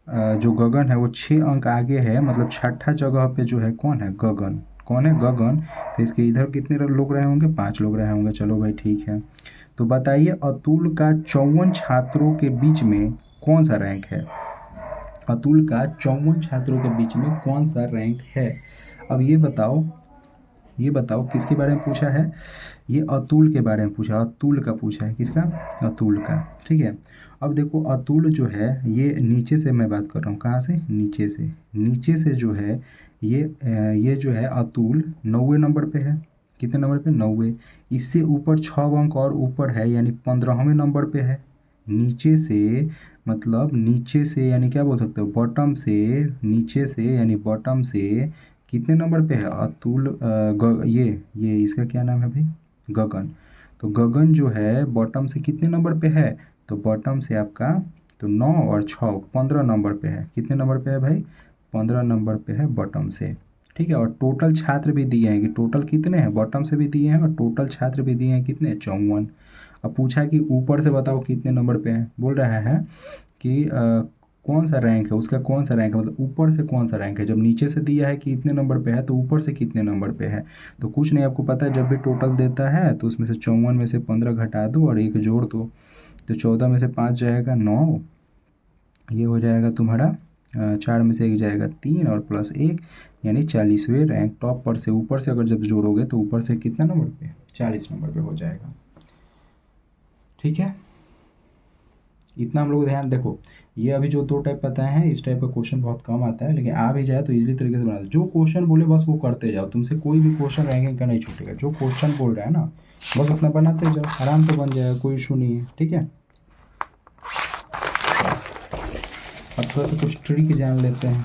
Speaker 1: जो गगन है वो 6 अंक आगे है, मतलब छठा जगह पे जो है कौन है? गगन। कौन है? गगन। तो इसके इधर कितने लोग रहे होंगे? 5 लोग रहे होंगे। चलो भाई ठीक है। तो बताइए अतुल का 54 छात्रों के बीच में कौन सा रैंक है? अतुल का 54 छात्रों के बीच में कौन सा रैंक है? अब ये बताओ किसके बारे में पूछा है? ये अतुल के बारे में पूछा, अतुल का पूछा है। किसका? अतुल का, ठीक है। अब देखो अतुल जो है ये नीचे से मैं बात कर रहा हूँ, कहाँ से? नीचे से जो है ये जो है अतुल 9वें नंबर पे है। कितने नंबर पे? 9वें। इससे ऊपर 6 अंक और ऊपर है, यानी 15वें नंबर पे है। नीचे से मतलब नीचे से यानी क्या बोल सकते हो? बॉटम से, नीचे से यानी बॉटम से कितने नंबर पे है अतुल? ये इसका क्या नाम है भाई? गगन। तो गगन जो है बॉटम से कितने नंबर पे है? तो बॉटम से आपका तो 9 और 6 15 नंबर पे है। कितने नंबर पे है भाई? 15 नंबर पे है बॉटम से, ठीक है। और टोटल छात्र भी दिए हैं कि टोटल कितने हैं, बॉटम से भी दिए हैं और टोटल छात्र भी दिए हैं कितने? 54। अब पूछा कि ऊपर से बताओ कितने नंबर पे हैं। बोल रहा है कि कौन सा रैंक है उसका, कौन सा रैंक है, मतलब ऊपर से कौन सा रैंक है। जब नीचे से दिया है कि इतने नंबर पे है, तो ऊपर से कितने नंबर पे है? तो कुछ नहीं, आपको पता है जब भी टोटल देता है तो उसमें से 54 में से 15 घटा दो और 1 जोड़ दो, तो 14 में से 5 जाएगा 9, ये हो जाएगा तुम्हारा 4 में से 1 जाएगा 3 और प्लस 1, यानी 40वें रैंक। टॉप पर से ऊपर से अगर जब जोड़ोगे तो ऊपर से कितना नंबर पे? 40 नंबर पे हो जाएगा, ठीक है। इतना हम लोग ध्यान देखो। ये अभी जो 2 टाइप बताए हैं, इस टाइप का क्वेश्चन बहुत कम आता है, लेकिन आ भी जाए तो इजीली तरीके से बना दो। जो क्वेश्चन बोले बस वो करते जाओ, तुमसे कोई भी क्वेश्चन रैंकिंग का नहीं छूटेगा। जो क्वेश्चन बोल रहा है ना बस उतना बनाते जाओ, आराम से बन जाएगा, कोई इशू नहीं है, ठीक है। अब थोड़ा सा कुछ ट्रिक जान लेते हैं,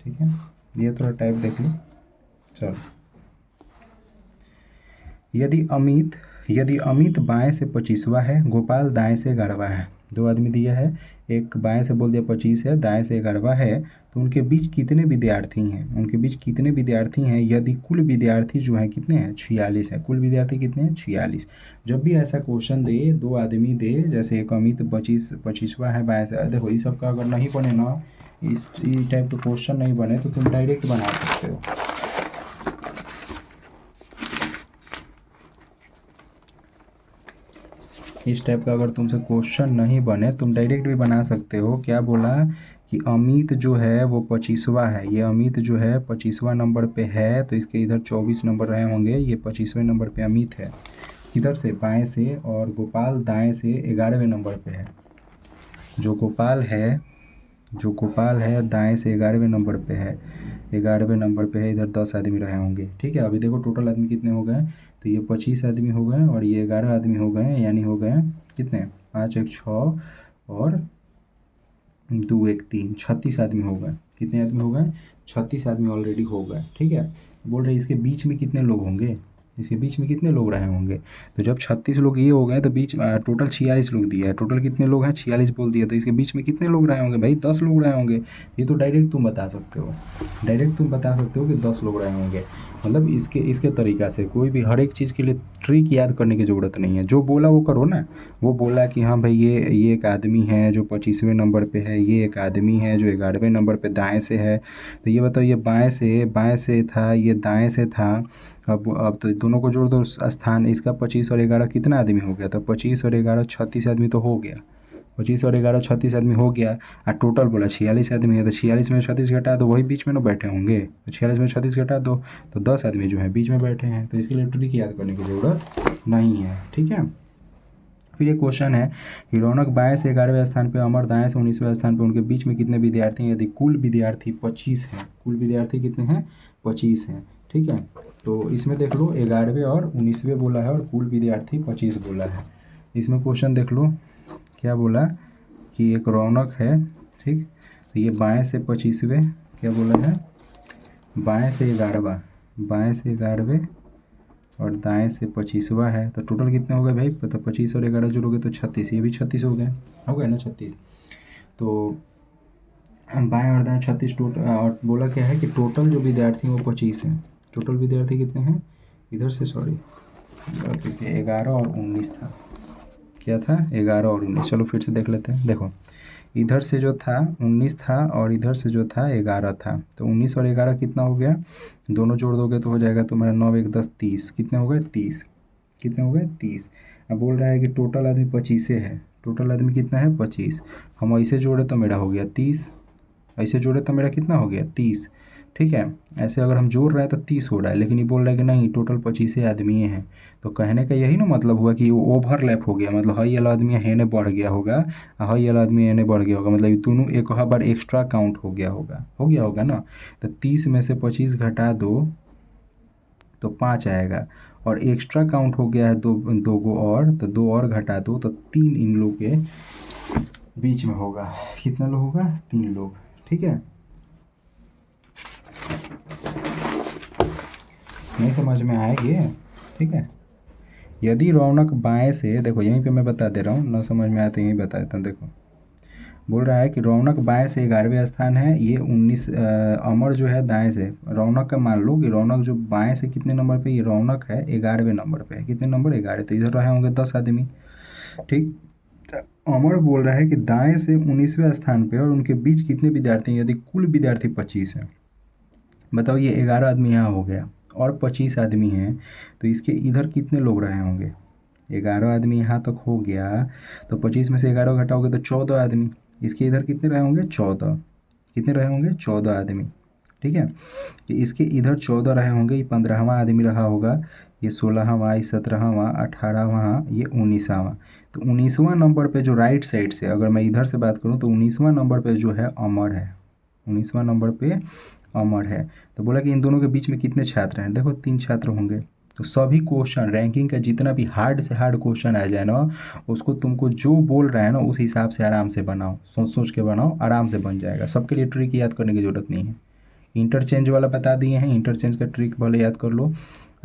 Speaker 1: ठीक है। ये थोड़ा टाइप देख लो। चलो, यदि अमित बाएं से 25वां है, गोपाल दाएं से 11वां है। 2 आदमी दिया है, एक बाएं से बोल दिया 25 है, दाएं से 11वां है, तो उनके बीच कितने विद्यार्थी हैं? यदि कुल विद्यार्थी जो है कितने हैं? 46 है। कुल विद्यार्थी कितने हैं? 46। जब भी ऐसा क्वेश्चन दे, 2 आदमी दे, जैसे एक अमित 25वां है बाएं से, देखो इस सब का अगर नहीं बने ना, इस टाइप का क्वेश्चन नहीं बने तो तुम डायरेक्ट बना सकते हो। इस टाइप का अगर तुमसे क्वेश्चन नहीं बने तुम डायरेक्ट भी बना सकते हो। क्या बोला कि अमित जो है वो 25वां है, ये अमित जो है 25वां नंबर पे है, तो इसके इधर 24 नंबर रहे होंगे, ये 25वें नंबर पे अमित है। किधर से? बाएं से। और गोपाल दाएं से 11वें नंबर पे है। जो गोपाल है दाएं से 11वें नंबर पे है, 11वें नंबर पे है। इधर 10 आदमी रहे होंगे, ठीक है। अभी देखो टोटल आदमी कितने हो गए? तो ये 25 आदमी हो गए और ये 11 आदमी हो गए, यानी हो गए कितने? 5 1 6 और 2 1 3, 36 आदमी हो गए। कितने आदमी हो गए? 36 आदमी ऑलरेडी हो गए, ठीक है। बोल रहे इसके बीच में कितने लोग होंगे? इसके बीच में कितने लोग रहे होंगे? तो जब 36 लोग ये हो गए तो बीच टोटल 46 लोग दिया है। टोटल कितने लोग हैं? 46 बोल दिया, तो इसके बीच में कितने लोग रहे होंगे भाई? 10 लोग रहे होंगे। ये तो डायरेक्ट तुम बता सकते हो, कि 10 लोग रहे होंगे। मतलब इसके तरीक़ा से कोई भी हर एक चीज़ के लिए ट्रिक याद करने की ज़रूरत नहीं है। जो बोला वो करो ना। वो बोला कि हाँ भाई ये एक आदमी है जो 25वें नंबर पे है, ये एक आदमी है जो 11वें नंबर पे दाएं से है, तो ये बताओ ये बाएं से था, ये दाएं से था। अब तो दोनों को जोड़ दो स्थान, इसका 25 और 11 कितना आदमी हो गया? तो 25 और 11 36 आदमी तो हो गया। 25 और 11 36 आदमी हो गया। और टोटल बोला 46 आदमी है, तो 46 में 36 घटा दो, वही बीच में ना बैठे होंगे, तो 46 में 36 घटा दो, तो 10 आदमी जो है बीच में बैठे हैं। तो इसके लिए ट्रिक याद करने की ज़रूरत नहीं है, ठीक है। फिर ये क्वेश्चन है कि रौनक बाएं से 11वें स्थान पे, अमर दाएं से 19वें स्थान पे, उनके बीच में कितने विद्यार्थी हैं? यदि कुल विद्यार्थी 25 हैं, कुल विद्यार्थी कितने हैं? 25 हैं, ठीक है। तो इसमें देख लो 11वें और 19वें बोला है और कुल विद्यार्थी 25 बोला है। इसमें क्वेश्चन देख लो क्या बोला कि एक रौनक है, ठीक, तो ये बाएं से 25वें, क्या बोला है, बाएं से 11वां, बाएं से 11वें और दाएं से 25वां है। तो टोटल कितने हो गए भाई, पता 25 और 11 जोड़ोगे तो 36, ये भी 36 हो गए ना 36। तो बाएं और दाएं 36 टोटल, और बोला क्या है कि टोटल जो विद्यार्थी हैं वो 25 हैं। टोटल विद्यार्थी कितने हैं, इधर से सॉरी 11 और 19 था, क्या था 11 और 19। चलो फिर से देख लेते हैं। देखो इधर से जो था 19 था और इधर से जो था 11 था, तो 19 और 11 कितना हो गया, दोनों जोड़ दोगे तो हो जाएगा तुम्हारा 9 1 10 30, कितने हो गए 30, कितने हो गए 30। अब बोल रहा है कि टोटल आदमी 25 है, टोटल आदमी कितना है 25, हम ऐसे जोड़े तो मेरा हो गया 30, ऐसे जोड़े तो मेरा कितना हो गया 30, ठीक है। ऐसे अगर हम जोड़ रहे हैं तो 30 हो रहा है, लेकिन ये बोल रहा है कि नहीं टोटल 25 आदमी हैं। तो कहने का यही ना मतलब हुआ कि वो ओवरलैप हो गया, मतलब हई वाला आदमी हेने बढ़ गया होगा, हई वाला आदमी हेने बढ़ गया होगा, मतलब ये दोनों एक बार एक्स्ट्रा काउंट हो गया होगा, ना। तो 30 में से 25 घटा दो तो 5 आएगा, और एक्स्ट्रा काउंट हो गया है दो गो और, तो 2 और घटा दो तो 3 इन लोग के बीच में होगा। कितना लोग होगा, 3 लोग, ठीक है। नहीं समझ में आया ये, ठीक है। यदि रौनक बाएं से, देखो यहीं पे मैं बता दे रहा हूँ, ना समझ में आया तो यहीं बता देता हूँ। देखो बोल रहा है कि रौनक बाएं से 11वें स्थान है, ये 19, अमर जो है दाएं से, रौनक का मान लो कि रौनक जो बाएं से कितने नंबर पे, ये रौनक है 11वें नंबर पे है, कितने नंबर 11, तो इधर रहे होंगे 10 आदमी, ठीक। अमर बोल रहा है कि दाएं से 19वें स्थान पे और उनके बीच कितने विद्यार्थी हैं, यदि कुल विद्यार्थी 25 हैं। बताओ ये 11 आदमी यहाँ हो गया और 25 आदमी हैं, तो इसके इधर कितने लोग रहे होंगे, 11 आदमी यहाँ तक हो गया, तो 25 में से 11 घटाओगे तो 14 आदमी, इसके इधर कितने रहे होंगे 14, कितने रहे होंगे 14 आदमी, ठीक है। कि इसके इधर 14 रहे होंगे, ये 15वां आदमी रहा होगा, ये 16वां, ये 17वां, 18वां, ये 19वां। तो 19वां नंबर पे जो राइट साइड से, अगर मैं इधर से बात करूँ तो 19वां नंबर पे जो है अमर है, 19वां नंबर पे अमर है। तो बोला कि इन दोनों के बीच में कितने छात्र हैं, देखो 3 छात्र होंगे। तो सभी क्वेश्चन रैंकिंग का जितना भी हार्ड से हार्ड क्वेश्चन आ जाए ना, उसको तुमको जो बोल रहा है ना उस हिसाब से आराम से बनाओ, सोच सोच के बनाओ, आराम से बन जाएगा। सबके लिए ट्रिक याद करने की ज़रूरत नहीं है। इंटरचेंज वाला बता दिए हैं, इंटरचेंज का ट्रिक भले याद कर लो।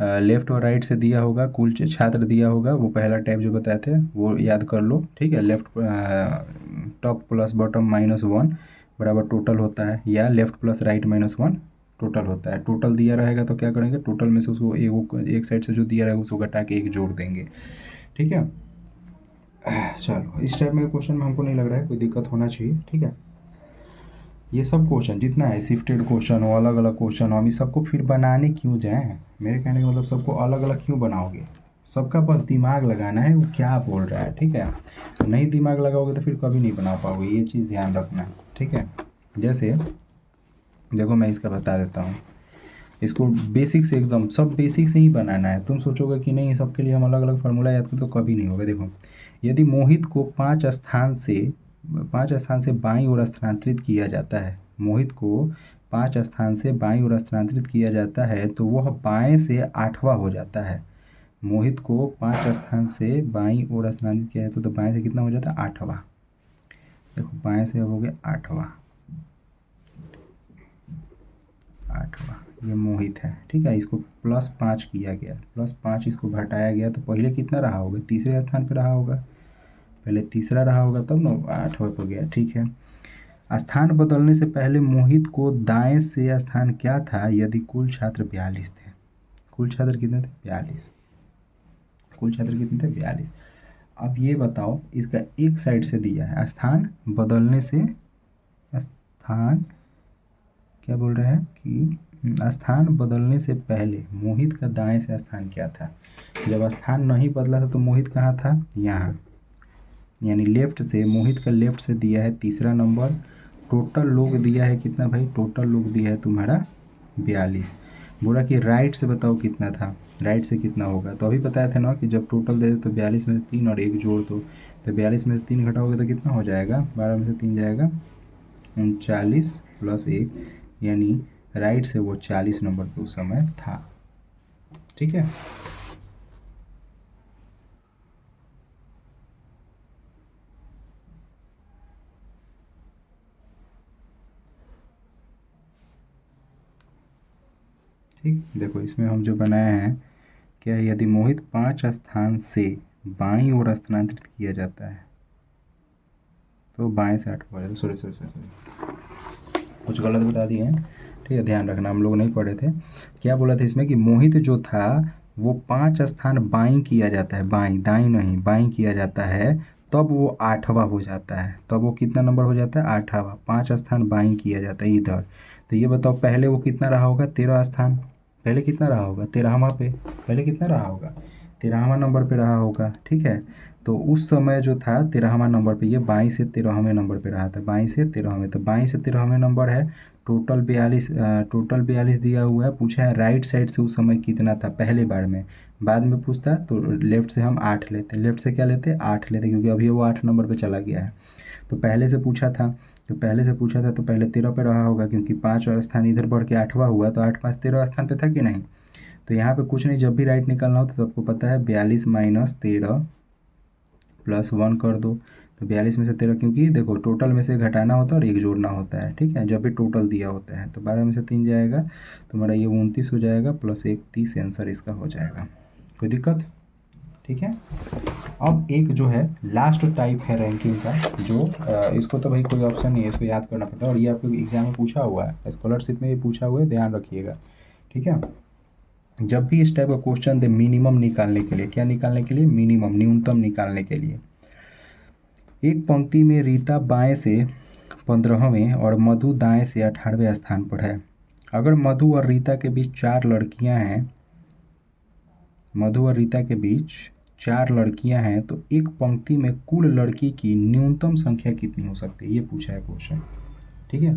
Speaker 1: लेफ्ट और राइट से दिया होगा, कुल छात्र दिया होगा, वो पहला टाइप जो बताए थे वो याद कर लो, ठीक है। लेफ्ट टॉप प्लस बॉटम -1 बराबर टोटल होता है, या लेफ्ट प्लस राइट -1 टोटल होता है। टोटल दिया रहेगा तो क्या करेंगे, टोटल में से उसको एक साइड से जो दिया रहेगा उसको घटा के एक जोड़ देंगे, ठीक है। चलो इस टाइप में क्वेश्चन में हमको नहीं लग रहा है कोई दिक्कत होना चाहिए, ठीक है। ये सब क्वेश्चन जितना है शिफ्टेड क्वेश्चन हो, अलग अलग क्वेश्चन हो, हम इस सबको फिर बनाने क्यों जाएँ, मेरे कहने का मतलब सबको अलग अलग क्यों बनाओगे, सबका बस दिमाग लगाना है वो क्या बोल रहा है, ठीक है। नहीं दिमाग लगाओगे तो फिर कभी नहीं बना पाओगे, ये चीज़ ध्यान रखना, ठीक है। जैसे देखो मैं इसका बता देता हूँ, इसको बेसिक से एकदम सब बेसिक से ही बनाना है। तुम सोचोगे कि नहीं सबके लिए हम अलग अलग फार्मूला याद करें तो कभी नहीं होगा। देखो यदि मोहित को 5 स्थान से बाईं ओर स्थानांतरित किया जाता है, मोहित को 5 स्थान से बाईं ओर स्थानांतरित किया जाता है तो वह बाएं से 8वां हो जाता है। मोहित को 5 स्थान से बाईं ओर स्थानांतरित किया जाता है तो बाएं से कितना हो जाता है 8वां। देखो बाएं से अब हो गया 8वां, 8वां ये मोहित है, ठीक है। इसको +5 किया गया, +5 इसको घटाया गया, तो पहले कितना रहा होगा, तीसरे स्थान पे रहा होगा, पहले तीसरा रहा होगा तब ना 8वां पर गया, ठीक है। स्थान बदलने से पहले मोहित को दाएं से स्थान क्या था यदि कुल छात्र 42 थे, कुल छात्र कितने थे 42, कुल छात्र कितने थे 42। अब ये बताओ इसका एक साइड से दिया है स्थान बदलने से, स्थान क्या बोल रहा है कि स्थान बदलने से पहले मोहित का दाएं से स्थान क्या था। जब स्थान नहीं बदला था तो मोहित कहाँ था, यहाँ, यानी लेफ्ट से, मोहित का लेफ्ट से दिया है तीसरा नंबर। टोटल लोग दिया है कितना भाई, टोटल लोग दिया है तुम्हारा 42। बोला कि राइट से बताओ कितना था, राइट से कितना होगा, तो अभी बताया था ना कि जब टोटल दे दे तो 42 में से 3 और 1 जोड़ दो, तो 42 में से 3 घटाओगे तो कितना हो जाएगा, 12 में से 3 जाएगा 39 + 1, यानी राइट से वो 40 नंबर पे उस समय था, ठीक है। ठीक, देखो इसमें हम जो बनाए हैं, क्या यदि मोहित 5 स्थान से बाईं ओर स्थानांतरित किया जाता है तो बाएं से 8 हो जाता है। सॉरी सॉरी सॉरी सॉरी, कुछ गलत बता दिए हैं, ठीक है, ध्यान रखना, हम लोग नहीं पढ़े थे। क्या बोला था इसमें कि मोहित जो था वो 5 स्थान बाईं किया जाता है, बाईं, दाईं नहीं, बाईं किया जाता है, तब वो 8वां हो जाता है। तब वो कितना नंबर हो जाता है? 8वां। 5 स्थान बाईं किया जाता है इधर। तो ये बताओ पहले वो कितना रहा होगा? 13 स्थान। पहले कितना रहा होगा? 13वां पे। पहले कितना रहा होगा? 13वां नंबर पे रहा होगा, ठीक है। तो उस समय जो था 13वां नंबर पे, ये बाईं से 13वें नंबर पे रहा था, बाईं से 13वें, तो बाईं से 13वें नंबर है। टोटल 42 दिया हुआ है। पूछा है राइट साइड से उस समय कितना था पहले बार में। बाद में पूछता तो लेफ्ट से हम 8 लेते, लेफ्ट से क्या लेते? 8 लेते, क्योंकि अभी वो 8 नंबर पे चला गया है। तो पहले से पूछा था, तो पहले से पूछा था तो पहले 13 पे रहा होगा, क्योंकि 5 स्थान इधर बढ़ के 8वां हुआ, तो 8 5 13 स्थान पे था कि नहीं। तो यहाँ पे कुछ नहीं, जब भी राइट निकालना हो तो आपको पता है 42 माइनस 13 प्लस 1 कर दो। तो 42 में से 13, क्योंकि देखो टोटल में से घटाना होता है और एक जोड़ना होता है, ठीक है, जब भी टोटल दिया होता है। तो 12 में से 3 जाएगा तो हमारा ये 29 हो जाएगा, प्लस 1 30 आंसर इसका हो जाएगा। कोई दिक्कत? ठीक है। अब एक जो है लास्ट टाइप है रैंकिंग का, जो इसको तो भाई कोई ऑप्शन नहीं है, इसको याद करना पड़ता है, और ये आपको एग्जाम में पूछा हुआ है, स्कॉलरशिप में ये पूछा हुआ है, ध्यान रखिएगा, ठीक है। जब भी इस टाइप का क्वेश्चन दे मिनिमम निकालने के लिए, क्या निकालने के लिए? मिनिमम, न्यूनतम निकालने के लिए। एक पंक्ति में रीता बाएं से 15वें और मधु दाएं से 18वें स्थान पर है। अगर मधु और रीता के बीच 4 लड़कियां हैं, मधु और रीता के बीच 4 लड़कियां हैं, तो एक पंक्ति में कुल लड़की की न्यूनतम संख्या कितनी हो सकती है? ये पूछा है क्वेश्चन, ठीक है,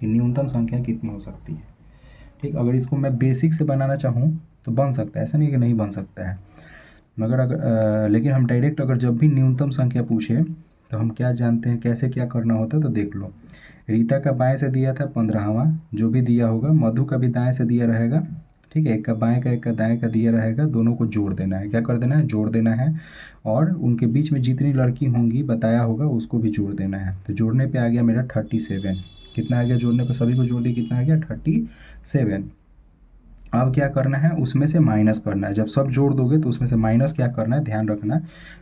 Speaker 1: कि न्यूनतम संख्या कितनी हो सकती है। ठीक, अगर इसको मैं बेसिक से बनाना चाहूँ तो बन सकता है, ऐसा नहीं कि नहीं बन सकता है, मगर लेकिन हम डायरेक्ट अगर जब भी न्यूनतम संख्या पूछे तो हम क्या जानते हैं कैसे क्या करना होता है, तो देख लो। रीता का बाएं से दिया था 15वां, जो भी दिया होगा, मधु का भी दाएं से दिया रहेगा, ठीक है, एक का बाएं का एक का दाएं का दिया रहेगा, दोनों को जोड़ देना है। क्या कर देना है? जोड़ देना है। और उनके बीच में जितनी लड़की होंगी बताया होगा उसको भी जोड़ देना है। तो जोड़ने पे आ गया मेरा 37। कितना आ गया? जोड़ने पे सभी को जोड़ दिया, कितना आ गया? 37। अब क्या करना है? उसमें से माइनस करना है। जब सब जोड़ दोगे तो उसमें से माइनस क्या करना है? ध्यान रखना,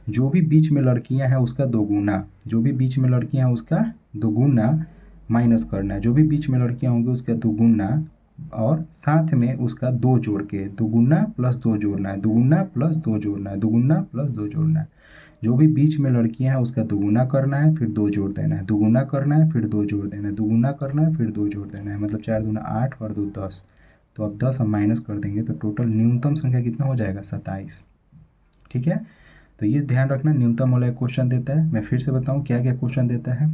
Speaker 1: जो भी बीच में लड़कियां हैं उसका दोगुना, जो भी बीच में लड़कियां हैं उसका दोगुना माइनस करना है। जो भी बीच में लड़कियां होंगी उसका दोगुना, और साथ में उसका 2 जोड़ के, दोगुना प्लस 2 जोड़ना है, दोगुना प्लस 2 जोड़ना है, दोगुना प्लस 2 जोड़ना है। जो भी बीच में लड़कियां हैं उसका दोगुना करना है, फिर 2 जोड़ देना है, दोगुना करना है, फिर 2 जोड़ देना है, दोगुना करना है, फिर 2 जोड़ देना है, मतलब 4 दूना 8 और 2 10। तो अब 10 हम माइनस कर देंगे तो टोटल न्यूनतम संख्या कितना हो जाएगा? 27। ठीक है, तो ये ध्यान रखना, न्यूनतम वाला एक क्वेश्चन देता है। मैं फिर से बताऊं क्या क्या क्वेश्चन देता है,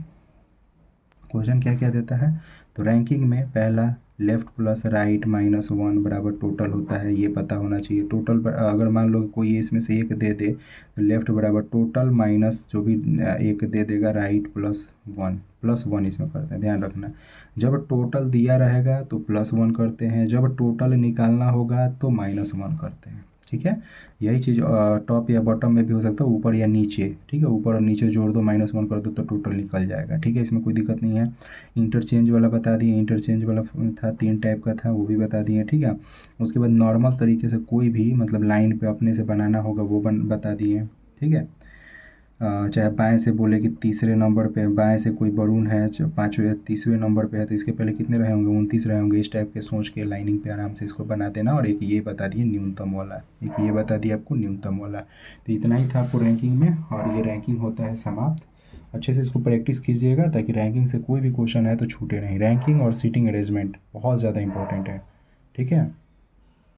Speaker 1: क्वेश्चन क्या क्या देता है। तो रैंकिंग में पहला, लेफ्ट प्लस राइट माइनस 1 बराबर टोटल होता है, ये पता होना चाहिए। टोटल अगर मान लो कोई इसमें से एक दे दे तो लेफ्ट बराबर टोटल माइनस जो भी एक दे देगा राइट प्लस वन इसमें करते हैं, ध्यान रखना। जब टोटल दिया रहेगा तो +1 करते हैं, जब टोटल निकालना होगा तो -1 करते हैं, ठीक है। यही चीज़ टॉप या बॉटम में भी हो सकता है, ऊपर या नीचे, ठीक है, ऊपर और नीचे जोड़ दो, -1 कर दो तो टोटल निकल जाएगा, ठीक है, इसमें कोई दिक्कत नहीं है। इंटरचेंज वाला बता दिए, इंटरचेंज वाला था 3 टाइप का था, वो भी बता दिए, ठीक है। उसके बाद नॉर्मल तरीके से कोई भी मतलब लाइन पे अपने से बनाना होगा वो बता दिए, ठीक है। चाहे बाएं से बोले कि तीसरे नंबर पे, बाएं से कोई बलून है जो 5वें या 30वें नंबर पे है तो इसके पहले कितने रहे होंगे? 29 रहे होंगे। इस टाइप के सोच के लाइनिंग पे आराम से इसको बना देना। और एक ये बता दिए न्यूनतम वाला, एक ये बता दिया आपको न्यूनतम वाला। तो इतना ही था आपको रैंकिंग में, और ये रैंकिंग होता है समाप्त। अच्छे से इसको प्रैक्टिस कीजिएगा ताकि रैंकिंग से कोई भी क्वेश्चन आए तो छूटे नहीं। रैंकिंग और सीटिंग अरेंजमेंट बहुत ज़्यादा इंपॉर्टेंट है, ठीक है।